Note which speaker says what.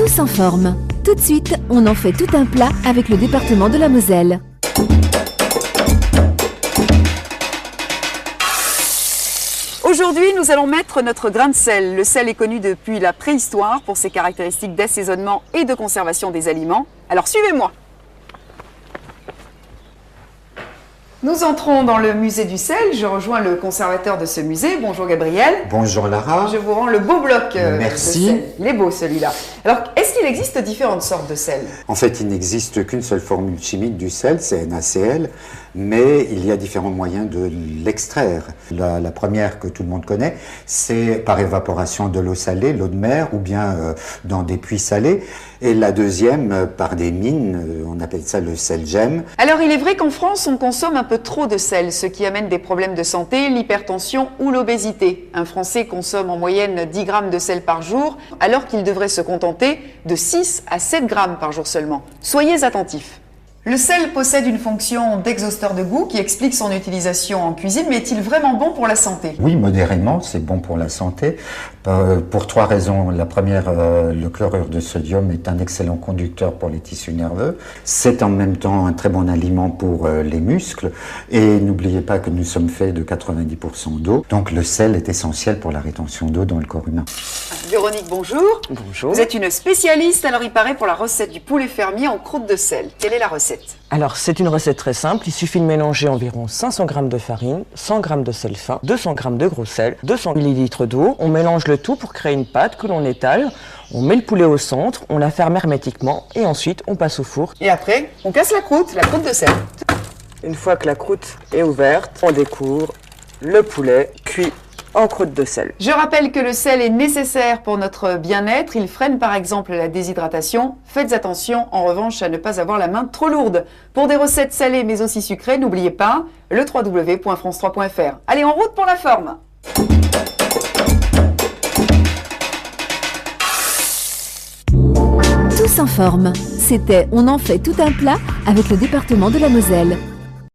Speaker 1: Tous en forme. Tout de suite, on en fait tout un plat avec le département de la Moselle.
Speaker 2: Aujourd'hui, nous allons mettre notre grain de sel. Le sel est connu depuis la préhistoire pour ses caractéristiques d'assaisonnement et de conservation des aliments. Alors suivez-moi. Nous entrons dans le musée du sel. Je rejoins le conservateur de ce musée. Bonjour Gabriel.
Speaker 3: Bonjour Lara.
Speaker 2: Je vous rends le beau bloc
Speaker 3: Merci.
Speaker 2: de sel. Il est beau celui-là. Alors, est-ce qu'il existe différentes sortes de sel?
Speaker 3: En fait, il n'existe qu'une seule formule chimique du sel, c'est NaCl, mais il y a différents moyens de l'extraire. La première que tout le monde connaît, c'est par évaporation de l'eau salée, l'eau de mer, ou bien dans des puits salés. Et la deuxième, par des mines, on appelle ça le sel gemme.
Speaker 2: Alors, il est vrai qu'en France, on consomme un peu trop de sel, ce qui amène des problèmes de santé, l'hypertension ou l'obésité. Un Français consomme en moyenne 10 grammes de sel par jour, alors qu'il devrait se contenter de 6 à 7 grammes par jour seulement. Soyez attentifs. Le sel possède une fonction d'exhausteur de goût qui explique son utilisation en cuisine, mais est-il vraiment bon pour la santé?
Speaker 3: Oui, modérément, c'est bon pour la santé, pour trois raisons. La première, le chlorure de sodium est un excellent conducteur pour les tissus nerveux. C'est en même temps un très bon aliment pour les muscles. Et n'oubliez pas que nous sommes faits de 90% d'eau. Donc le sel est essentiel pour la rétention d'eau dans le corps humain.
Speaker 2: Véronique, bonjour.
Speaker 4: Bonjour.
Speaker 2: Vous êtes une spécialiste, alors il paraît, pour la recette du poulet fermier en croûte de sel. Quelle est la recette?
Speaker 4: Alors, c'est une recette très simple. Il suffit de mélanger environ 500 g de farine, 100 g de sel fin, 200 g de gros sel, 200 ml d'eau. On mélange le tout pour créer une pâte que l'on étale. On met le poulet au centre, on la ferme hermétiquement et ensuite on passe au four.
Speaker 2: Et après, on casse la croûte de sel.
Speaker 4: Une fois que la croûte est ouverte, on découvre le poulet cuit en croûte de sel.
Speaker 2: Je rappelle que le sel est nécessaire pour notre bien-être. Il freine par exemple la déshydratation. Faites attention en revanche à ne pas avoir la main trop lourde. Pour des recettes salées mais aussi sucrées, n'oubliez pas le www.france3.fr. Allez, en route pour la forme.
Speaker 1: Tous en forme. C'était On en fait tout un plat avec le département de la Moselle.